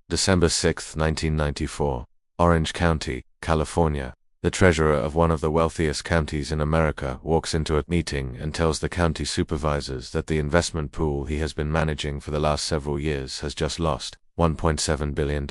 December 6, 1994. Orange County, California. The treasurer of one of the wealthiest counties in America walks into a meeting and tells the county supervisors that the investment pool he has been managing for the last several years has just lost $1.7 billion.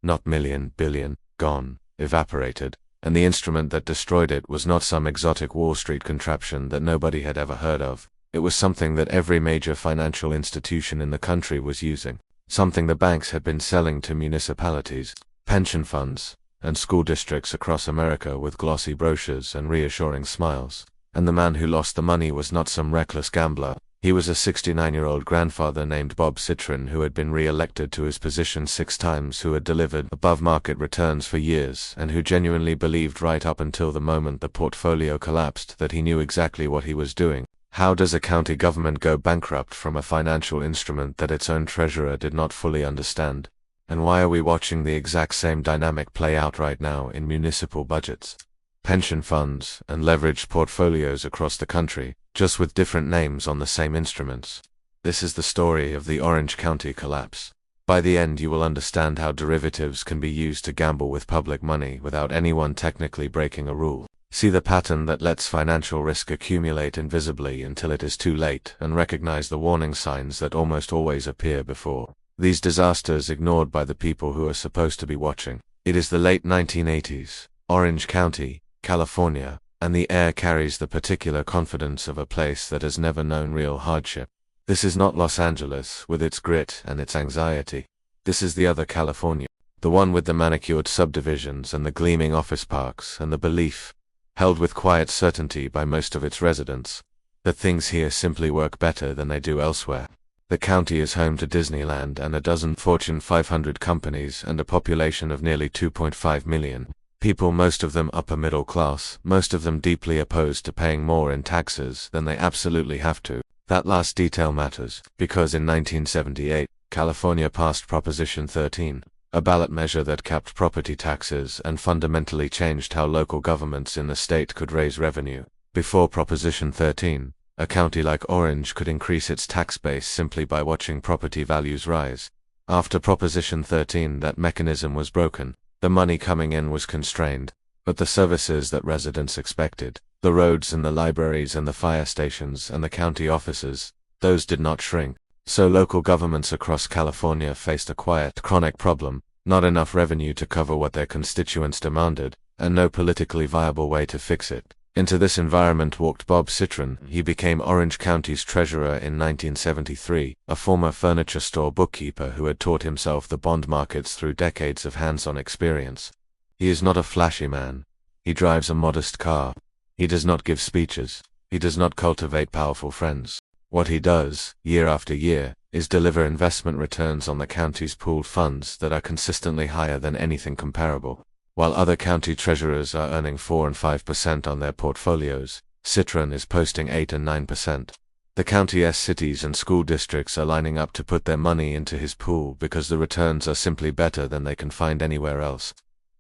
Not million, billion, gone, evaporated. And the instrument that destroyed it was not some exotic Wall Street contraption that nobody had ever heard of. It was something that every major financial institution in the country was using. Something the banks had been selling to municipalities, pension funds, and school districts across America with glossy brochures and reassuring smiles. And the man who lost the money was not some reckless gambler. He was a 69-year-old grandfather named Bob Citron who had been re-elected to his position 6 times, who had delivered above-market returns for years, and who genuinely believed right up until the moment the portfolio collapsed that he knew exactly what he was doing. How does a county government go bankrupt from a financial instrument that its own treasurer did not fully understand? And why are we watching the exact same dynamic play out right now in municipal budgets, pension funds, and leveraged portfolios across the country, just with different names on the same instruments? This is the story of the Orange County collapse. By the end, you will understand how derivatives can be used to gamble with public money without anyone technically breaking a rule. See the pattern that lets financial risk accumulate invisibly until it is too late, and recognize the warning signs that almost always appear before these disasters ignored by the people who are supposed to be watching. It is the late 1980s, Orange County, California, and the air carries the particular confidence of a place that has never known real hardship. This is not Los Angeles, with its grit and its anxiety. This is the other California, the one with the manicured subdivisions and the gleaming office parks, and the belief, held with quiet certainty by most of its residents, that things here simply work better than they do elsewhere. The county is home to Disneyland and a dozen Fortune 500 companies and a population of nearly 2.5 million. People, most of them upper middle class, most of them deeply opposed to paying more in taxes than they absolutely have to. That last detail matters, because in 1978, California passed Proposition 13, a ballot measure that capped property taxes and fundamentally changed how local governments in the state could raise revenue. Before Proposition 13, a county like Orange could increase its tax base simply by watching property values rise. After Proposition 13, that mechanism was broken. The money coming in was constrained, but the services that residents expected, the roads and the libraries and the fire stations and the county offices, those did not shrink. So local governments across California faced a quiet, chronic problem: not enough revenue to cover what their constituents demanded, and no politically viable way to fix it. Into this environment walked Bob Citron. He became Orange County's treasurer in 1973, a former furniture store bookkeeper who had taught himself the bond markets through decades of hands-on experience. He is not a flashy man. He drives a modest car. He does not give speeches. He does not cultivate powerful friends. What he does, year after year, is deliver investment returns on the county's pooled funds that are consistently higher than anything comparable. While other county treasurers are earning 4 and 5% on their portfolios, Citron is posting 8 and 9%. The county's cities and school districts are lining up to put their money into his pool because the returns are simply better than they can find anywhere else.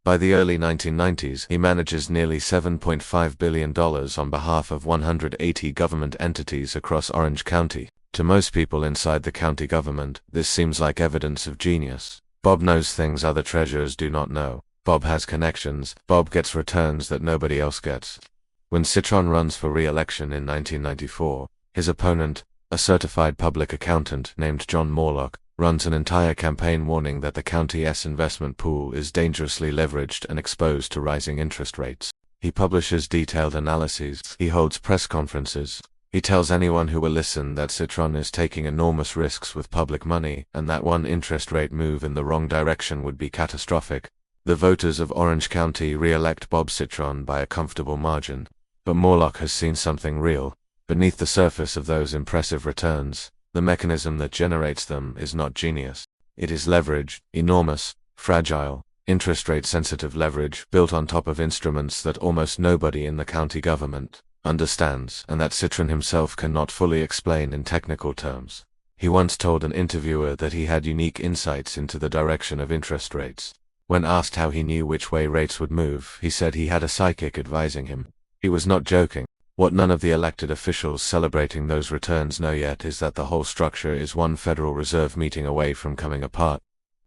By the early 1990s, he manages nearly $7.5 billion on behalf of 180 government entities across Orange County. To most people inside the county government, this seems like evidence of genius. Bob knows things other treasurers do not know. Bob has connections. Bob gets returns that nobody else gets. When Citron runs for re-election in 1994, his opponent, a certified public accountant named John Morlock, runs an entire campaign warning that the county's investment pool is dangerously leveraged and exposed to rising interest rates. He publishes detailed analyses. He holds press conferences. He tells anyone who will listen that Citron is taking enormous risks with public money and that one interest rate move in the wrong direction would be catastrophic. The voters of Orange County re-elect Bob Citron by a comfortable margin. But Morlock has seen something real. Beneath the surface of those impressive returns, the mechanism that generates them is not genius. It is leverage, enormous, fragile, interest rate sensitive leverage built on top of instruments that almost nobody in the county government understands and that Citron himself cannot fully explain in technical terms. He once told an interviewer that he had unique insights into the direction of interest rates. When asked how he knew which way rates would move, he said he had a psychic advising him. He was not joking. What none of the elected officials celebrating those returns know yet is that the whole structure is one Federal Reserve meeting away from coming apart.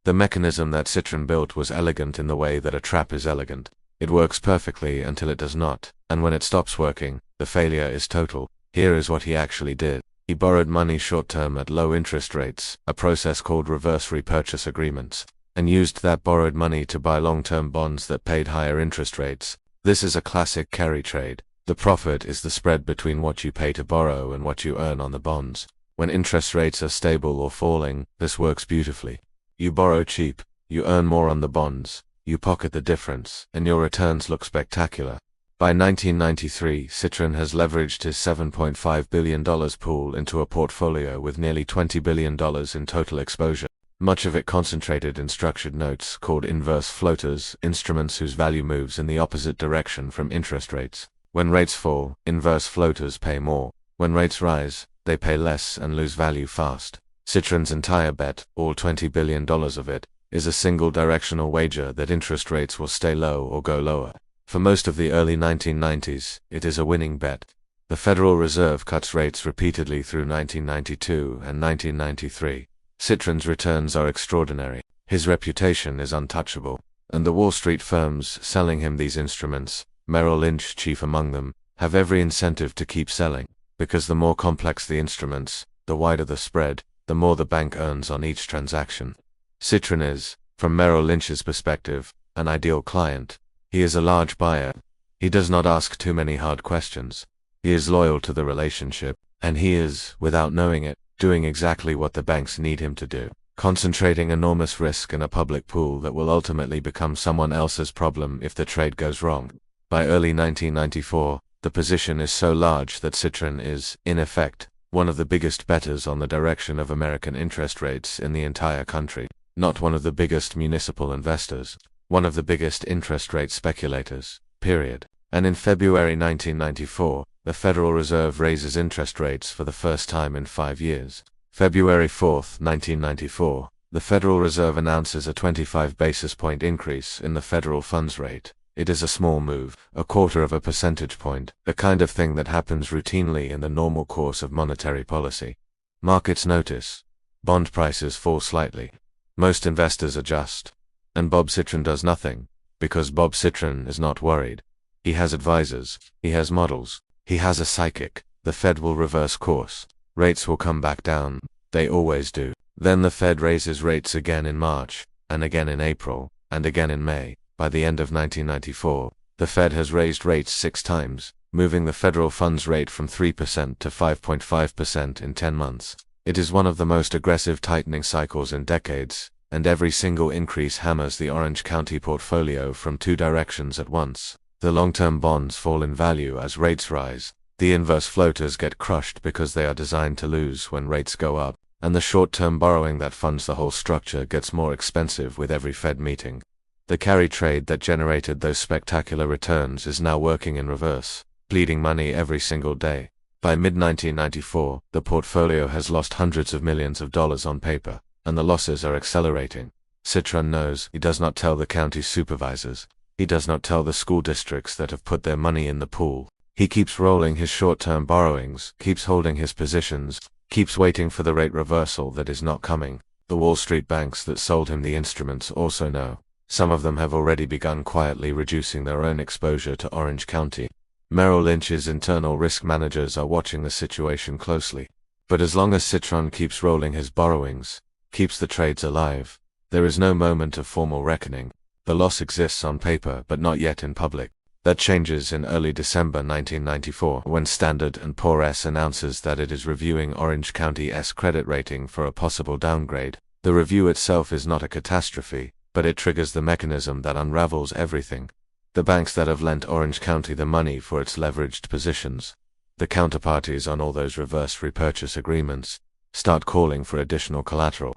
The mechanism that Citron built was elegant in the way that a trap is elegant. It works perfectly until it does not, and when it stops working, the failure is total. Here is what he actually did. He borrowed money short-term at low interest rates, a process called reverse repurchase agreements, and used that borrowed money to buy long-term bonds that paid higher interest rates. This is a classic carry trade. The profit is the spread between what you pay to borrow and what you earn on the bonds. When interest rates are stable or falling, this works beautifully. You borrow cheap, you earn more on the bonds, you pocket the difference, and your returns look spectacular. By 1993, Citron has leveraged his $7.5 billion pool into a portfolio with nearly $20 billion in total exposure, much of it concentrated in structured notes called inverse floaters, instruments whose value moves in the opposite direction from interest rates. When rates fall, inverse floaters pay more. When rates rise, they pay less and lose value fast. Citron's entire bet, all $20 billion of it, is a single directional wager that interest rates will stay low or go lower. For most of the early 1990s, it is a winning bet. The Federal Reserve cuts rates repeatedly through 1992 and 1993. Citron's returns are extraordinary. His reputation is untouchable, and the Wall Street firms selling him these instruments, Merrill Lynch chief among them, have every incentive to keep selling, because the more complex the instruments, the wider the spread, the more the bank earns on each transaction. Citron is, from Merrill Lynch's perspective, an ideal client. He is a large buyer. He does not ask too many hard questions. He is loyal to the relationship, and he is, without knowing it, doing exactly what the banks need him to do, concentrating enormous risk in a public pool that will ultimately become someone else's problem if the trade goes wrong. By early 1994, the position is so large that Citron is, in effect, one of the biggest bettors on the direction of American interest rates in the entire country, not one of the biggest municipal investors, one of the biggest interest rate speculators, period. And in February 1994, the Federal Reserve raises interest rates for the first time in 5 years. February 4, 1994, the Federal Reserve announces a 25 basis point increase in the federal funds rate. It is a small move, a quarter of a percentage point, the kind of thing that happens routinely in the normal course of monetary policy. Markets notice. Bond prices fall slightly. Most investors adjust. And Bob Citron does nothing, because Bob Citron is not worried. He has advisors, he has models, he has a psychic. The Fed will reverse course. Rates will come back down. They always do. Then the Fed raises rates again in March, and again in April, and again in May. By the end of 1994, the Fed has raised rates 6 times, moving the federal funds rate from 3% to 5.5% in 10 months. It is one of the most aggressive tightening cycles in decades, and every single increase hammers the Orange County portfolio from 2 directions at once. The long-term bonds fall in value as rates rise. The inverse floaters get crushed because they are designed to lose when rates go up, and the short-term borrowing that funds the whole structure gets more expensive with every Fed meeting. The carry trade that generated those spectacular returns is now working in reverse, bleeding money every single day. By mid-1994, the portfolio has lost hundreds of millions of dollars on paper, and the losses are accelerating. Citron knows. He does not tell the county supervisors. He does not tell the school districts that have put their money in the pool. He keeps rolling his short-term borrowings, keeps holding his positions, keeps waiting for the rate reversal that is not coming. The Wall Street banks that sold him the instruments also know. Some of them have already begun quietly reducing their own exposure to Orange County. Merrill Lynch's internal risk managers are watching the situation closely. But as long as Citron keeps rolling his borrowings, keeps the trades alive, there is no moment of formal reckoning. The loss exists on paper but not yet in public. That changes in early December 1994 when Standard & Poor's announces that it is reviewing Orange County's credit rating for a possible downgrade. The review itself is not a catastrophe, but it triggers the mechanism that unravels everything. The banks that have lent Orange County the money for its leveraged positions, the counterparties on all those reverse repurchase agreements, start calling for additional collateral.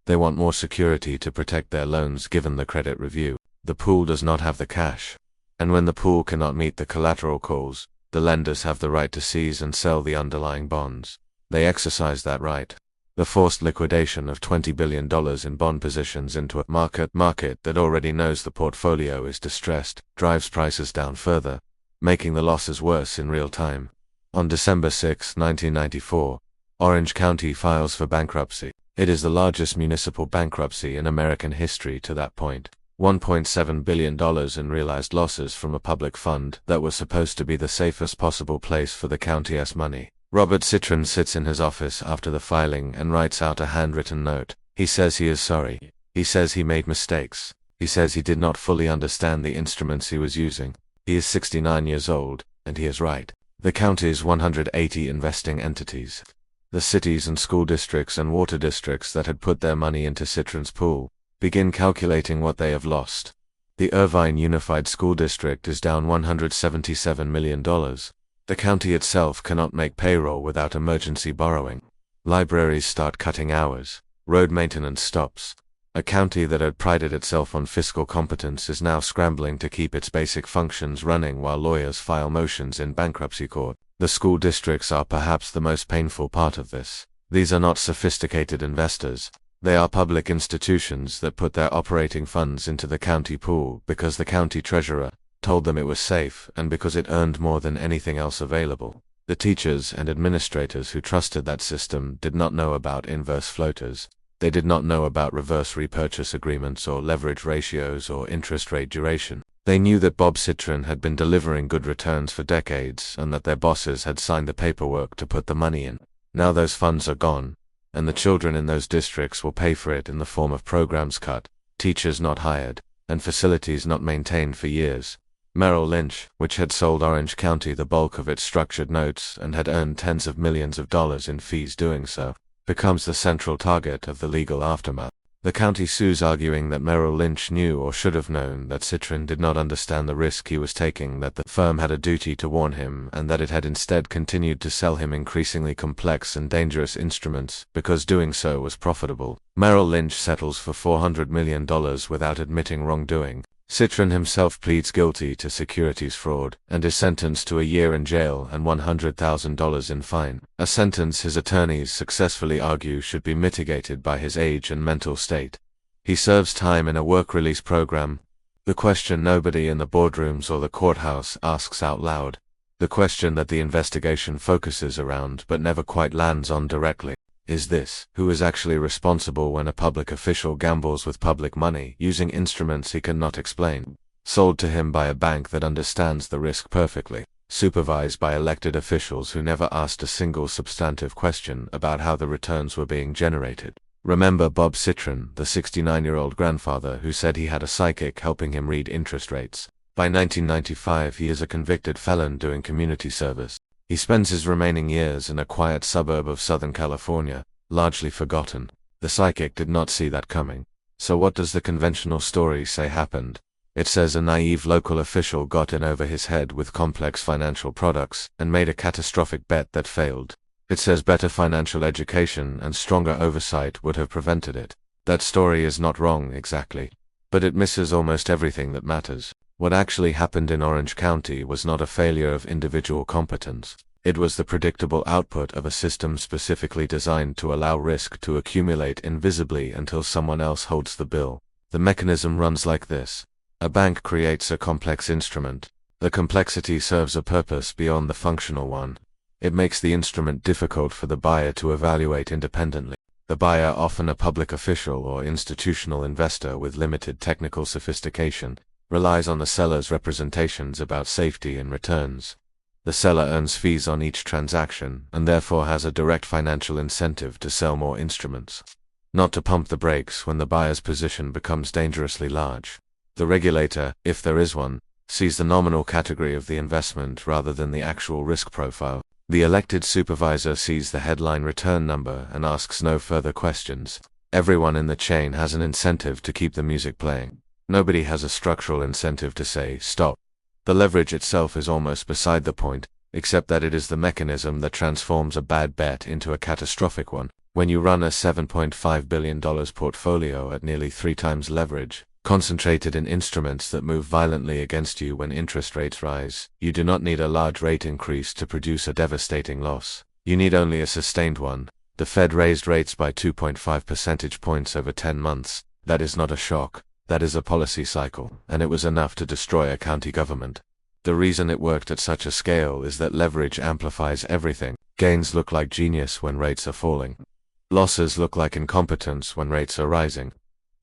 They want more security to protect their loans given the credit review. The pool does not have the cash. And when the pool cannot meet the collateral calls, the lenders have the right to seize and sell the underlying bonds. They exercise that right. The forced liquidation of $20 billion in bond positions into a market that already knows the portfolio is distressed drives prices down further, making the losses worse in real time. On December 6, 1994, Orange County files for bankruptcy. It is the largest municipal bankruptcy in American history to that point. $1.7 billion in realized losses from a public fund that was supposed to be the safest possible place for the county's money. Robert Citron sits in his office after the filing and writes out a handwritten note. He says he is sorry. He says he made mistakes. He says he did not fully understand the instruments he was using. He is 69 years old, and he is right. The county's 180 investing entities, the cities and school districts and water districts that had put their money into Citron's pool, begin calculating what they have lost. The Irvine Unified School District is down $177 million. The county itself cannot make payroll without emergency borrowing. Libraries start cutting hours. Road maintenance stops. A county that had prided itself on fiscal competence is now scrambling to keep its basic functions running while lawyers file motions in bankruptcy court. The school districts are perhaps the most painful part of this. These are not sophisticated investors. They are public institutions that put their operating funds into the county pool because the county treasurer told them it was safe and because it earned more than anything else available. The teachers and administrators who trusted that system did not know about inverse floaters. They did not know about reverse repurchase agreements or leverage ratios or interest rate duration. They knew that Bob Citron had been delivering good returns for decades and that their bosses had signed the paperwork to put the money in. Now those funds are gone, and the children in those districts will pay for it in the form of programs cut, teachers not hired, and facilities not maintained for years. Merrill Lynch, which had sold Orange County the bulk of its structured notes and had earned tens of millions of dollars in fees doing so, becomes the central target of the legal aftermath. The county sues, arguing that Merrill Lynch knew or should have known that Citron did not understand the risk he was taking, that the firm had a duty to warn him, and that it had instead continued to sell him increasingly complex and dangerous instruments because doing so was profitable. Merrill Lynch settles for $400 million without admitting wrongdoing. Citron himself pleads guilty to securities fraud and is sentenced to a year in jail and $100,000 in fine, a sentence his attorneys successfully argue should be mitigated by his age and mental state. He serves time in a work release program. The question nobody in the boardrooms or the courthouse asks out loud. The question that the investigation focuses around but never quite lands on directly. Is this: who is actually responsible when a public official gambles with public money using instruments he cannot explain, sold to him by a bank that understands the risk perfectly, supervised by elected officials who never asked a single substantive question about how the returns were being generated? Remember Bob Citron, the 69-year-old grandfather who said he had a psychic helping him read interest rates. By 1995 he is a convicted felon doing community service. He spends his remaining years in a quiet suburb of Southern California, largely forgotten. The psychic did not see that coming. So what does the conventional story say happened? It says a naive local official got in over his head with complex financial products and made a catastrophic bet that failed. It says better financial education and stronger oversight would have prevented it. That story is not wrong exactly, but it misses almost everything that matters. What actually happened in Orange County was not a failure of individual competence. It was the predictable output of a system specifically designed to allow risk to accumulate invisibly until someone else holds the bill. The mechanism runs like this. A bank creates a complex instrument. The complexity serves a purpose beyond the functional one. It makes the instrument difficult for the buyer to evaluate independently. The buyer, often a public official or institutional investor with limited technical sophistication, relies on the seller's representations about safety and returns. The seller earns fees on each transaction and therefore has a direct financial incentive to sell more instruments, not to pump the brakes when the buyer's position becomes dangerously large. The regulator, if there is one, sees the nominal category of the investment rather than the actual risk profile. The elected supervisor sees the headline return number and asks no further questions. Everyone in the chain has an incentive to keep the music playing. Nobody has a structural incentive to say, stop. The leverage itself is almost beside the point, except that it is the mechanism that transforms a bad bet into a catastrophic one. When you run a $7.5 billion portfolio at nearly 3 times leverage, concentrated in instruments that move violently against you when interest rates rise, you do not need a large rate increase to produce a devastating loss. You need only a sustained one. The Fed raised rates by 2.5 percentage points over 10 months. That is not a shock. That is a policy cycle, and it was enough to destroy a county government. The reason it worked at such a scale is that leverage amplifies everything. Gains look like genius when rates are falling. Losses look like incompetence when rates are rising.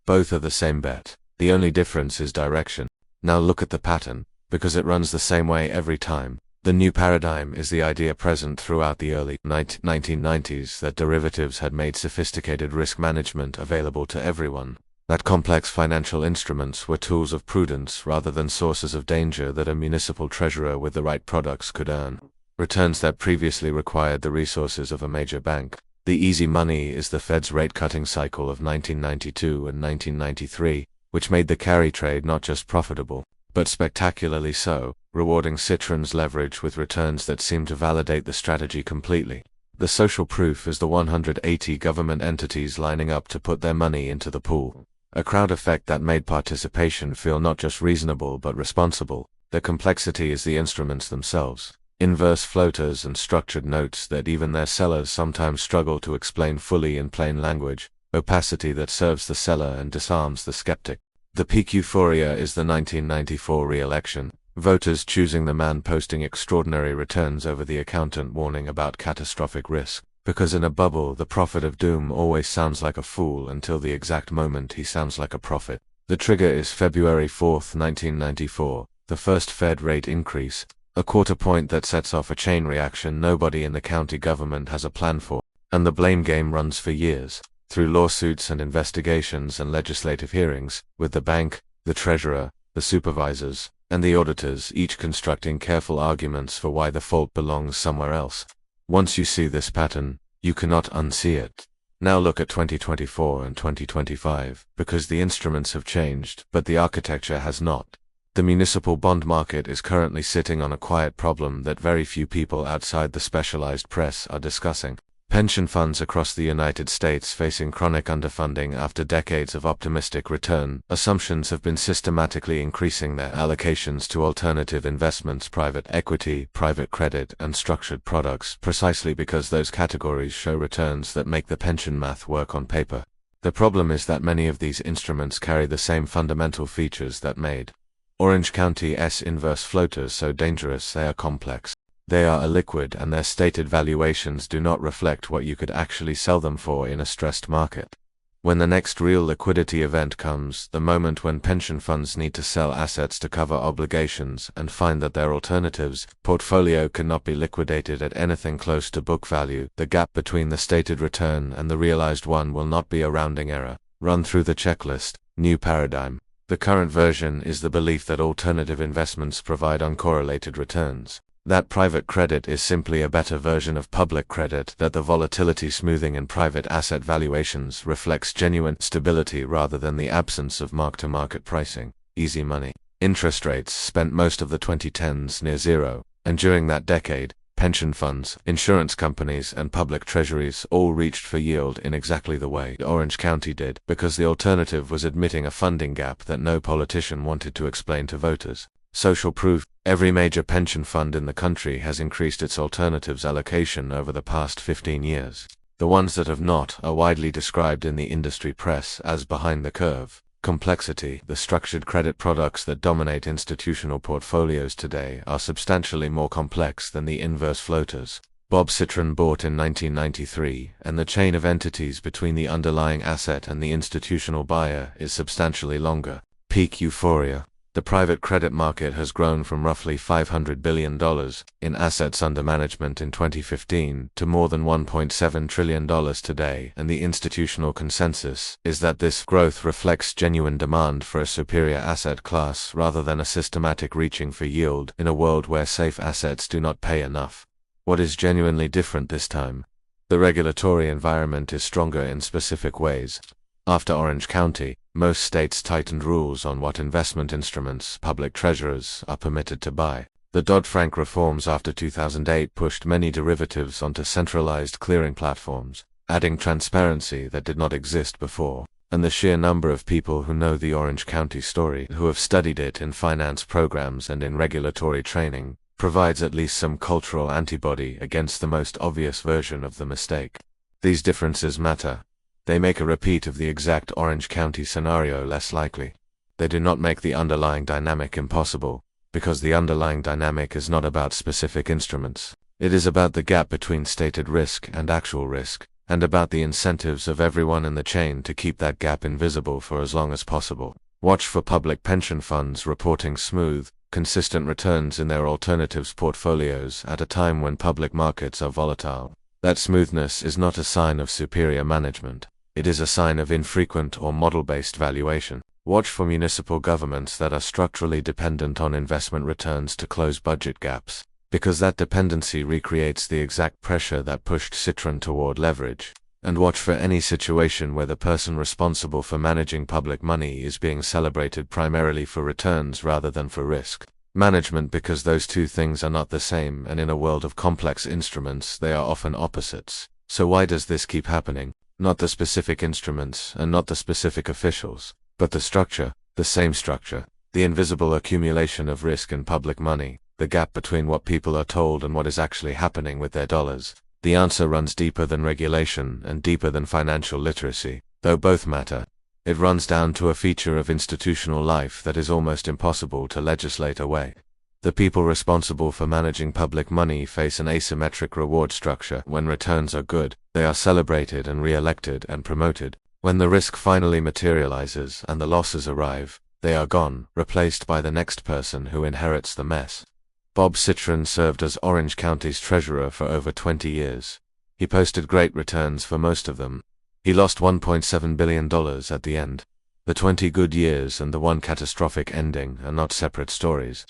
Both are the same bet. The only difference is direction. Now look at the pattern, because it runs the same way every time. The new paradigm is the idea present throughout the early 1990s that derivatives had made sophisticated risk management available to everyone. That complex financial instruments were tools of prudence rather than sources of danger that a municipal treasurer with the right products could earn. Returns that previously required the resources of a major bank. The easy money is the Fed's rate-cutting cycle of 1992 and 1993, which made the carry trade not just profitable, but spectacularly so, rewarding Citron's leverage with returns that seem to validate the strategy completely. The social proof is the 180 government entities lining up to put their money into the pool. A crowd effect that made participation feel not just reasonable but responsible. The complexity is the instruments themselves. Inverse floaters and structured notes that even their sellers sometimes struggle to explain fully in plain language. Opacity that serves the seller and disarms the skeptic. The peak euphoria is the 1994 re-election. Voters choosing the man posting extraordinary returns over the accountant warning about catastrophic risk. Because in a bubble, the prophet of doom always sounds like a fool until the exact moment he sounds like a prophet. The trigger is February 4, 1994, the first Fed rate increase, a quarter point that sets off a chain reaction nobody in the county government has a plan for. And the blame game runs for years, through lawsuits and investigations and legislative hearings, with the bank, the treasurer, the supervisors, and the auditors each constructing careful arguments for why the fault belongs somewhere else. Once you see this pattern, you cannot unsee it. Now look at 2024 and 2025, because the instruments have changed, but the architecture has not. The municipal bond market is currently sitting on a quiet problem that very few people outside the specialized press are discussing. Pension funds across the United States facing chronic underfunding after decades of optimistic return assumptions have been systematically increasing their allocations to alternative investments, private equity, private credit, and structured products, precisely because those categories show returns that make the pension math work on paper. The problem is that many of these instruments carry the same fundamental features that made Orange County's inverse floaters so dangerous. They are complex. They are illiquid and their stated valuations do not reflect what you could actually sell them for in a stressed market. When the next real liquidity event comes, the moment when pension funds need to sell assets to cover obligations and find that their alternatives portfolio cannot be liquidated at anything close to book value, the gap between the stated return and the realized one will not be a rounding error. Run through the checklist. New paradigm. The current version is the belief that alternative investments provide uncorrelated returns. That private credit is simply a better version of public credit, that the volatility smoothing in private asset valuations reflects genuine stability rather than the absence of mark-to-market pricing. Easy money. Interest rates spent most of the 2010s near zero, and during that decade, pension funds, insurance companies, and public treasuries all reached for yield in exactly the way Orange County did, because the alternative was admitting a funding gap that no politician wanted to explain to voters. Social proof. Every major pension fund in the country has increased its alternatives allocation over the past 15 years. The ones that have not are widely described in the industry press as behind the curve. Complexity. The structured credit products that dominate institutional portfolios today are substantially more complex than the inverse floaters. Bob Citron bought in 1993, and the chain of entities between the underlying asset and the institutional buyer is substantially longer. Peak euphoria. The private credit market has grown from roughly $500 billion in assets under management in 2015 to more than $1.7 trillion today, and the institutional consensus is that this growth reflects genuine demand for a superior asset class rather than a systematic reaching for yield in a world where safe assets do not pay enough. What is genuinely different this time? The regulatory environment is stronger in specific ways. After Orange County, most states tightened rules on what investment instruments public treasurers are permitted to buy. The Dodd-Frank reforms after 2008 pushed many derivatives onto centralized clearing platforms, adding transparency that did not exist before. And the sheer number of people who know the Orange County story, who have studied it in finance programs and in regulatory training, provides at least some cultural antibody against the most obvious version of the mistake. These differences matter. They make a repeat of the exact Orange County scenario less likely. They do not make the underlying dynamic impossible, because the underlying dynamic is not about specific instruments. It is about the gap between stated risk and actual risk. and about the incentives of everyone in the chain to keep that gap invisible for as long as possible. Watch for public pension funds reporting smooth, consistent returns in their alternatives portfolios at a time when public markets are volatile. That smoothness is not a sign of superior management. It is a sign of infrequent or model-based valuation. Watch for municipal governments that are structurally dependent on investment returns to close budget gaps, because that dependency recreates the exact pressure that pushed Citron toward leverage. And watch for any situation where the person responsible for managing public money is being celebrated primarily for returns rather than for risk management, because those two things are not the same, and in a world of complex instruments they are often opposites. So why does this keep happening? Not the specific instruments and not the specific officials, but the structure, the same structure, the invisible accumulation of risk in public money, the gap between what people are told and what is actually happening with their dollars. The answer runs deeper than regulation and deeper than financial literacy, though both matter. It runs down to a feature of institutional life that is almost impossible to legislate away. The people responsible for managing public money face an asymmetric reward structure. When returns are good, they are celebrated and re-elected and promoted. When the risk finally materializes and the losses arrive, they are gone, replaced by the next person who inherits the mess. Bob Citron served as Orange County's treasurer for over 20 years. He posted great returns for most of them. He lost $1.7 billion at the end. The 20 good years and the one catastrophic ending are not separate stories.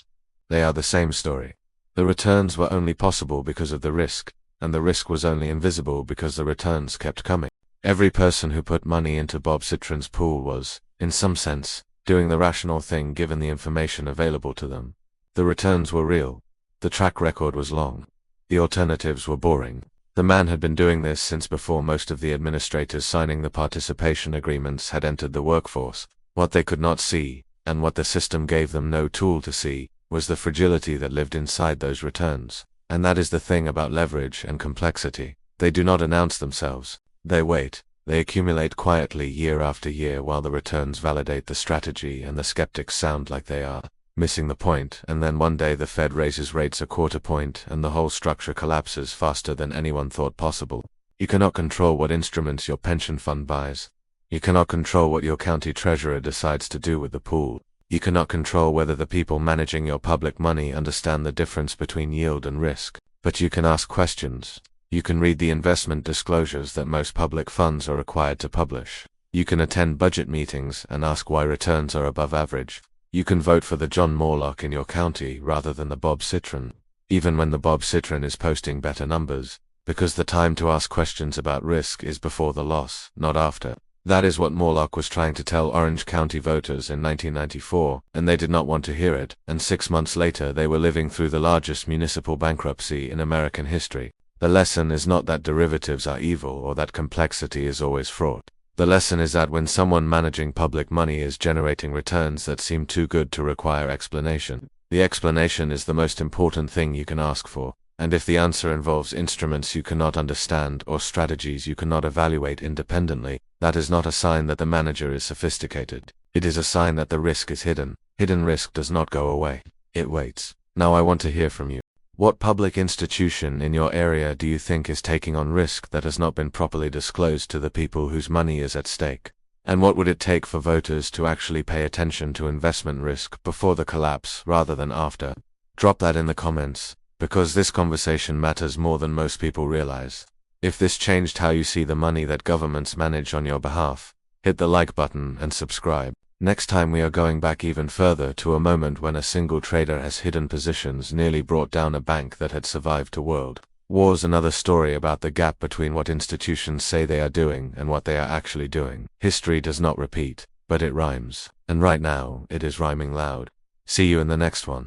They are the same story. The returns were only possible because of the risk, and the risk was only invisible because the returns kept coming. Every person who put money into Bob Citron's pool was, in some sense, doing the rational thing given the information available to them. The returns were real. The track record was long. The alternatives were boring. The man had been doing this since before most of the administrators signing the participation agreements had entered the workforce. What they could not see, and what the system gave them no tool to see, was the fragility that lived inside those returns. And that is the thing about leverage and complexity. They do not announce themselves. They wait. They accumulate quietly year after year while the returns validate the strategy and the skeptics sound like they are missing the point, and then one day the Fed raises rates a quarter point and the whole structure collapses faster than anyone thought possible. You cannot control what instruments your pension fund buys. You cannot control what your county treasurer decides to do with the pool. You cannot control whether the people managing your public money understand the difference between yield and risk. But you can ask questions. You can read the investment disclosures that most public funds are required to publish. You can attend budget meetings and ask why returns are above average. You can vote for the John Morlock in your county rather than the Bob Citron, even when the Bob Citron is posting better numbers, because the time to ask questions about risk is before the loss, not after. That is what Morlock was trying to tell Orange County voters in 1994, and they did not want to hear it, and 6 months later they were living through the largest municipal bankruptcy in American history. The lesson is not that derivatives are evil or that complexity is always fraught. The lesson is that when someone managing public money is generating returns that seem too good to require explanation, the explanation is the most important thing you can ask for. And if the answer involves instruments you cannot understand or strategies you cannot evaluate independently, that is not a sign that the manager is sophisticated. It is a sign that the risk is hidden. Hidden risk does not go away. It waits. Now I want to hear from you. What public institution in your area do you think is taking on risk that has not been properly disclosed to the people whose money is at stake? And what would it take for voters to actually pay attention to investment risk before the collapse rather than after? Drop that in the comments, because this conversation matters more than most people realize. If this changed how you see the money that governments manage on your behalf, hit the like button and subscribe. Next time we are going back even further to a moment when a single trader has hidden positions nearly brought down a bank that had survived a world war's. Another story about the gap between what institutions say they are doing and what they are actually doing. History does not repeat, but it rhymes. And right now, it is rhyming loud. See you in the next one.